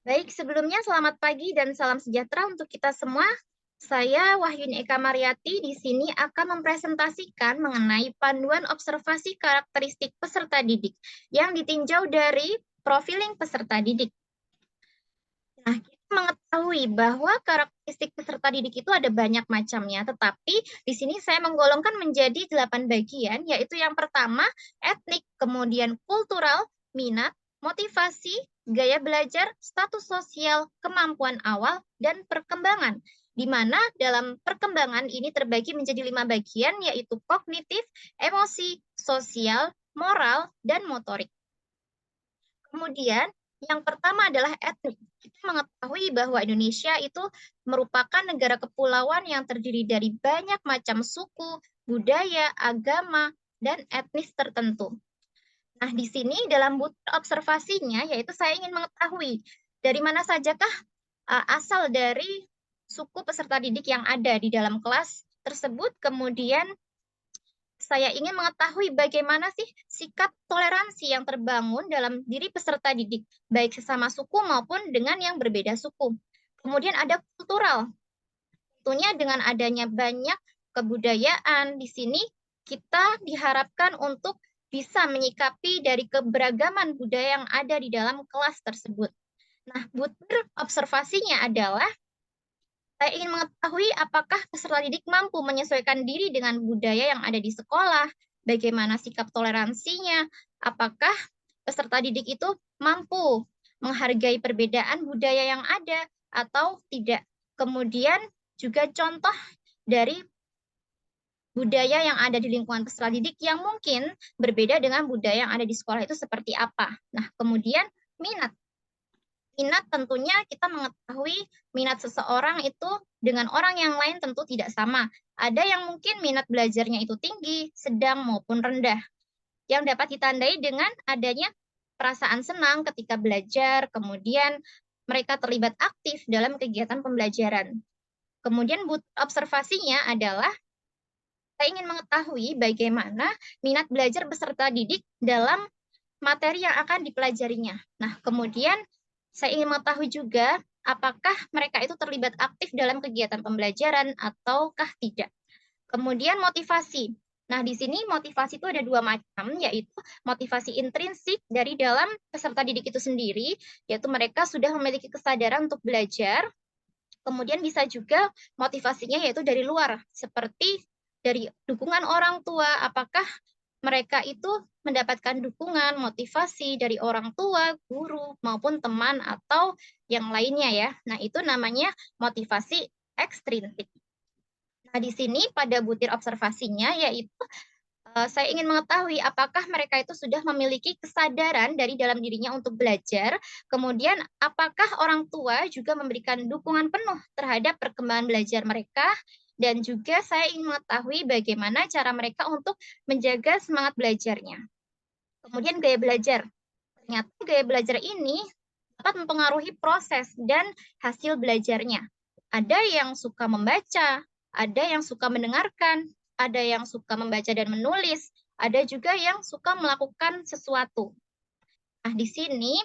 Baik, sebelumnya selamat pagi dan salam sejahtera untuk kita semua. Saya Wahyuni Eka Mariati di sini akan mempresentasikan mengenai panduan observasi karakteristik peserta didik yang ditinjau dari profiling peserta didik. Nah, kita mengetahui bahwa karakteristik peserta didik itu ada banyak macamnya, tetapi di sini saya menggolongkan menjadi 8 bagian, yaitu yang pertama etnik, kemudian kultural, minat, motivasi, gaya belajar, status sosial, kemampuan awal, dan perkembangan. Di mana dalam perkembangan ini terbagi menjadi 5 bagian, yaitu kognitif, emosi, sosial, moral, dan motorik. Kemudian yang pertama adalah etnik. Kita mengetahui bahwa Indonesia itu merupakan negara kepulauan yang terdiri dari banyak macam suku, budaya, agama, dan etnis tertentu. Nah, di sini dalam butir observasinya, yaitu saya ingin mengetahui dari mana sajakah asal dari suku peserta didik yang ada di dalam kelas tersebut, kemudian saya ingin mengetahui bagaimana sih sikap toleransi yang terbangun dalam diri peserta didik, baik sesama suku maupun dengan yang berbeda suku. Kemudian ada kultural, tentunya dengan adanya banyak kebudayaan di sini kita diharapkan untuk bisa menyikapi dari keberagaman budaya yang ada di dalam kelas tersebut. Nah, butir observasinya adalah saya ingin mengetahui apakah peserta didik mampu menyesuaikan diri dengan budaya yang ada di sekolah, bagaimana sikap toleransinya, apakah peserta didik itu mampu menghargai perbedaan budaya yang ada atau tidak. Kemudian juga contoh dari budaya yang ada di lingkungan peserta didik yang mungkin berbeda dengan budaya yang ada di sekolah itu seperti apa. Nah, kemudian minat. Minat tentunya kita mengetahui minat seseorang itu dengan orang yang lain tentu tidak sama. Ada yang mungkin minat belajarnya itu tinggi, sedang maupun rendah. Yang dapat ditandai dengan adanya perasaan senang ketika belajar, kemudian mereka terlibat aktif dalam kegiatan pembelajaran. Kemudian observasinya adalah saya ingin mengetahui bagaimana minat belajar beserta didik dalam materi yang akan dipelajarinya. Nah, kemudian saya ingin mengetahui juga apakah mereka itu terlibat aktif dalam kegiatan pembelajaran ataukah tidak. Kemudian motivasi. Nah, di sini motivasi itu ada dua macam, yaitu motivasi intrinsik dari dalam peserta didik itu sendiri, yaitu mereka sudah memiliki kesadaran untuk belajar. Kemudian bisa juga motivasinya yaitu dari luar, seperti dari dukungan orang tua, apakah mereka itu mendapatkan dukungan, motivasi dari orang tua, guru, maupun teman atau yang lainnya ya. Nah, itu namanya motivasi ekstrinsik. Nah, di sini pada butir observasinya yaitu saya ingin mengetahui apakah mereka itu sudah memiliki kesadaran dari dalam dirinya untuk belajar, kemudian apakah orang tua juga memberikan dukungan penuh terhadap perkembangan belajar mereka, dan juga saya ingin mengetahui bagaimana cara mereka untuk menjaga semangat belajarnya. Kemudian gaya belajar. Ternyata gaya belajar ini dapat mempengaruhi proses dan hasil belajarnya. Ada yang suka membaca, ada yang suka mendengarkan, ada yang suka membaca dan menulis, ada juga yang suka melakukan sesuatu. Nah, di sini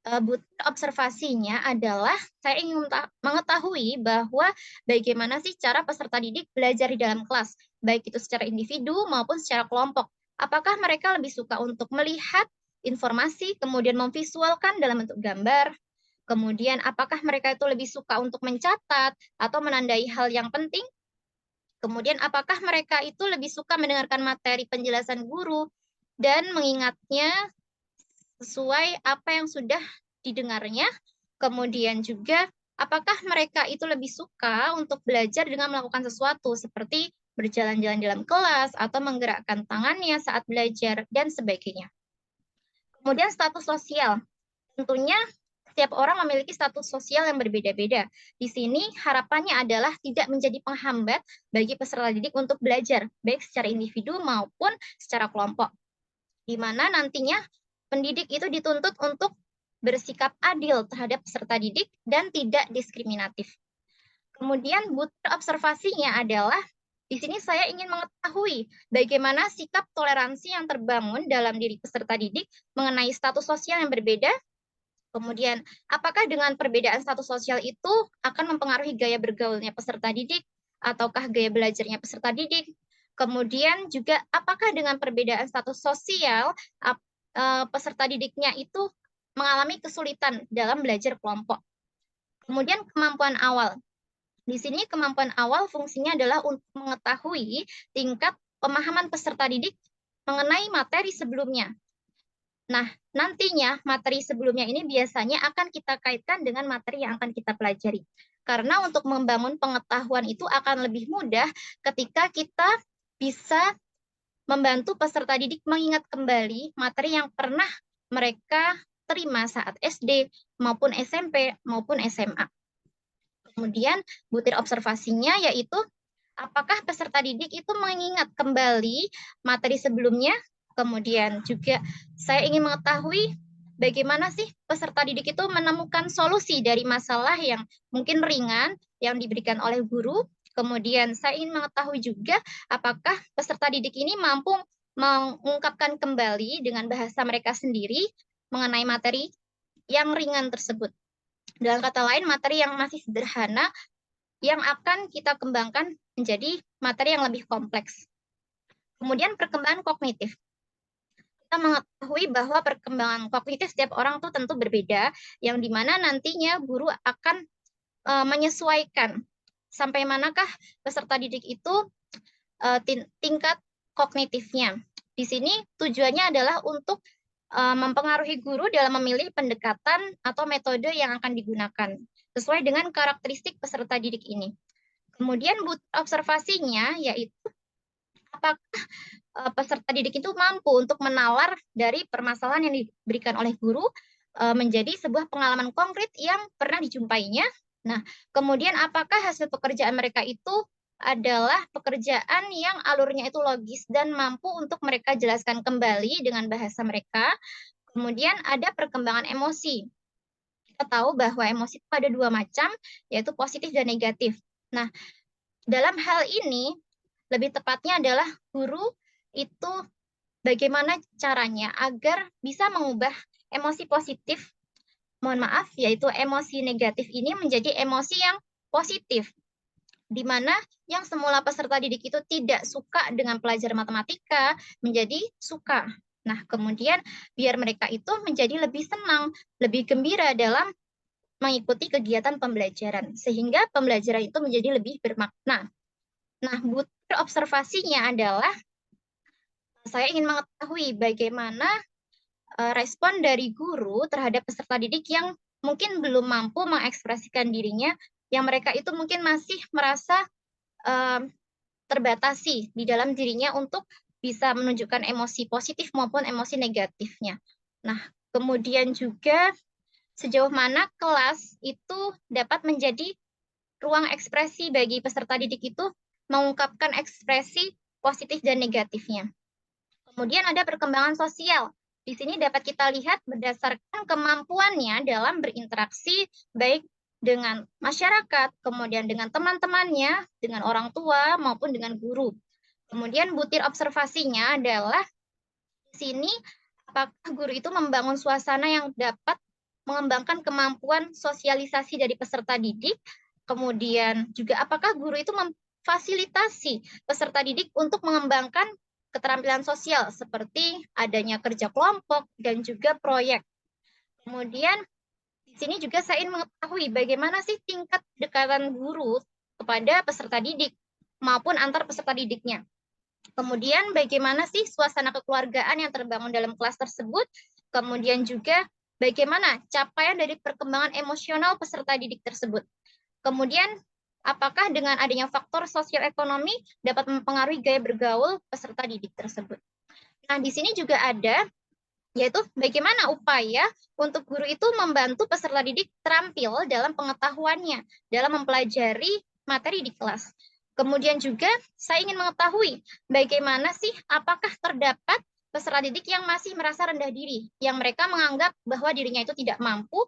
butir observasinya adalah saya ingin mengetahui bahwa bagaimana sih cara peserta didik belajar di dalam kelas, baik itu secara individu maupun secara kelompok. Apakah mereka lebih suka untuk melihat informasi, kemudian memvisualkan dalam bentuk gambar, kemudian apakah mereka itu lebih suka untuk mencatat atau menandai hal yang penting, kemudian apakah mereka itu lebih suka mendengarkan materi penjelasan guru dan mengingatnya sesuai apa yang sudah didengarnya. Kemudian juga, apakah mereka itu lebih suka untuk belajar dengan melakukan sesuatu seperti berjalan-jalan dalam kelas atau menggerakkan tangannya saat belajar dan sebagainya. Kemudian status sosial. Tentunya setiap orang memiliki status sosial yang berbeda-beda. Di sini harapannya adalah tidak menjadi penghambat bagi peserta didik untuk belajar, baik secara individu maupun secara kelompok. Di mana nantinya pendidik itu dituntut untuk bersikap adil terhadap peserta didik dan tidak diskriminatif. Kemudian butir observasinya adalah di sini saya ingin mengetahui bagaimana sikap toleransi yang terbangun dalam diri peserta didik mengenai status sosial yang berbeda, Kemudian, apakah dengan perbedaan status sosial itu akan mempengaruhi gaya bergaulnya peserta didik ataukah gaya belajarnya peserta didik? Kemudian juga apakah dengan perbedaan status sosial peserta didiknya itu mengalami kesulitan dalam belajar kelompok? Kemudian kemampuan awal. Di sini kemampuan awal fungsinya adalah untuk mengetahui tingkat pemahaman peserta didik mengenai materi sebelumnya. Nah, nantinya materi sebelumnya ini biasanya akan kita kaitkan dengan materi yang akan kita pelajari. Karena untuk membangun pengetahuan itu akan lebih mudah ketika kita bisa membantu peserta didik mengingat kembali materi yang pernah mereka terima saat SD maupun SMP maupun SMA. Kemudian butir observasinya yaitu apakah peserta didik itu mengingat kembali materi sebelumnya. Kemudian juga saya ingin mengetahui bagaimana sih peserta didik itu menemukan solusi dari masalah yang mungkin ringan yang diberikan oleh guru. Kemudian saya ingin mengetahui juga apakah peserta didik ini mampu mengungkapkan kembali dengan bahasa mereka sendiri mengenai materi yang ringan tersebut. Dalam kata lain, materi yang masih sederhana yang akan kita kembangkan menjadi materi yang lebih kompleks. Kemudian perkembangan kognitif. Kita mengetahui bahwa perkembangan kognitif setiap orang itu tentu berbeda, yang dimana nantinya guru akan menyesuaikan sampai manakah peserta didik itu tingkat kognitifnya. Di sini tujuannya adalah untuk mempengaruhi guru dalam memilih pendekatan atau metode yang akan digunakan sesuai dengan karakteristik peserta didik ini. Kemudian observasinya yaitu apakah peserta didik itu mampu untuk menalar dari permasalahan yang diberikan oleh guru menjadi sebuah pengalaman konkret yang pernah dijumpainya. Nah, kemudian apakah hasil pekerjaan mereka itu adalah pekerjaan yang alurnya itu logis dan mampu untuk mereka jelaskan kembali dengan bahasa mereka. Kemudian ada perkembangan emosi. Kita tahu bahwa emosi itu ada dua macam, yaitu positif dan negatif. Nah, dalam hal ini, lebih tepatnya adalah guru itu bagaimana caranya agar bisa mengubah emosi positif, mohon maaf, yaitu emosi negatif ini menjadi emosi yang positif, di mana yang semula peserta didik itu tidak suka dengan pelajaran matematika menjadi suka. Nah, kemudian biar mereka itu menjadi lebih senang, lebih gembira dalam mengikuti kegiatan pembelajaran, sehingga pembelajaran itu menjadi lebih bermakna. Nah, butir observasinya adalah saya ingin mengetahui bagaimana respon dari guru terhadap peserta didik yang mungkin belum mampu mengekspresikan dirinya, yang mereka itu mungkin masih merasa terbatasi di dalam dirinya untuk bisa menunjukkan emosi positif maupun emosi negatifnya. Nah, kemudian juga sejauh mana kelas itu dapat menjadi ruang ekspresi bagi peserta didik itu mengungkapkan ekspresi positif dan negatifnya. Kemudian ada perkembangan sosial. Di sini dapat kita lihat berdasarkan kemampuannya dalam berinteraksi baik dengan masyarakat, kemudian dengan teman-temannya, dengan orang tua, maupun dengan guru. Kemudian butir observasinya adalah di sini apakah guru itu membangun suasana yang dapat mengembangkan kemampuan sosialisasi dari peserta didik, kemudian juga apakah guru itu memfasilitasi peserta didik untuk mengembangkan keterampilan sosial seperti adanya kerja kelompok dan juga proyek. Kemudian di sini juga saya ingin mengetahui bagaimana sih tingkat kedekatan guru kepada peserta didik maupun antar peserta didiknya. Kemudian bagaimana sih suasana kekeluargaan yang terbangun dalam kelas tersebut. Kemudian juga bagaimana capaian dari perkembangan emosional peserta didik tersebut. Kemudian apakah dengan adanya faktor sosial ekonomi dapat mempengaruhi gaya bergaul peserta didik tersebut. Nah, di sini juga ada yaitu bagaimana upaya untuk guru itu membantu peserta didik terampil dalam pengetahuannya dalam mempelajari materi di kelas. Kemudian juga saya ingin mengetahui bagaimana sih apakah terdapat peserta didik yang masih merasa rendah diri, yang mereka menganggap bahwa dirinya itu tidak mampu.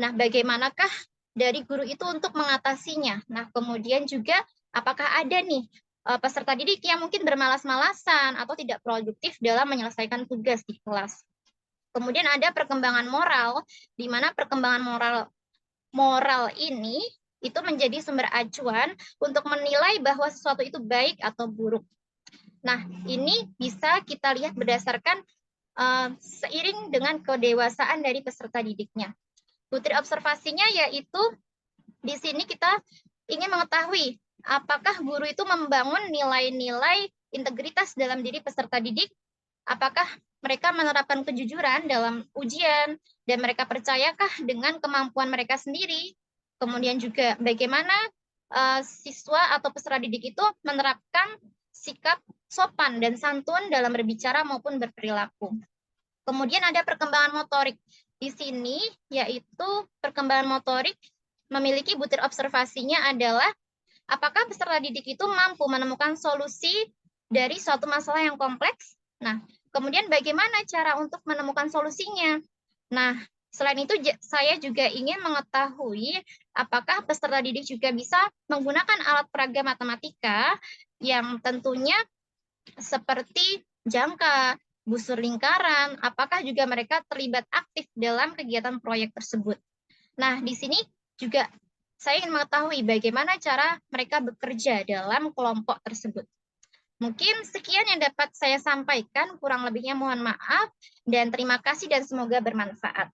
Nah, bagaimanakah dari guru itu untuk mengatasinya? Nah, kemudian juga apakah ada nih peserta didik yang mungkin bermalas-malasan atau tidak produktif dalam menyelesaikan tugas di kelas. Kemudian ada perkembangan moral, di mana perkembangan moral ini itu menjadi sumber acuan untuk menilai bahwa sesuatu itu baik atau buruk. Nah, ini bisa kita lihat berdasarkan seiring dengan kedewasaan dari peserta didiknya. Butir observasinya yaitu di sini kita ingin mengetahui apakah guru itu membangun nilai-nilai integritas dalam diri peserta didik, apakah mereka menerapkan kejujuran dalam ujian, dan mereka percayakah dengan kemampuan mereka sendiri. Kemudian juga bagaimana siswa atau peserta didik itu menerapkan sikap sopan dan santun dalam berbicara maupun berperilaku. Kemudian ada perkembangan motorik. Di sini yaitu perkembangan motorik memiliki butir observasinya adalah apakah peserta didik itu mampu menemukan solusi dari suatu masalah yang kompleks. Nah, kemudian bagaimana cara untuk menemukan solusinya? Nah, selain itu saya juga ingin mengetahui apakah peserta didik juga bisa menggunakan alat peraga matematika yang tentunya seperti jangka, busur lingkaran, apakah juga mereka terlibat aktif dalam kegiatan proyek tersebut. Nah, di sini juga saya ingin mengetahui bagaimana cara mereka bekerja dalam kelompok tersebut. Mungkin sekian yang dapat saya sampaikan, kurang lebihnya mohon maaf, dan terima kasih dan semoga bermanfaat.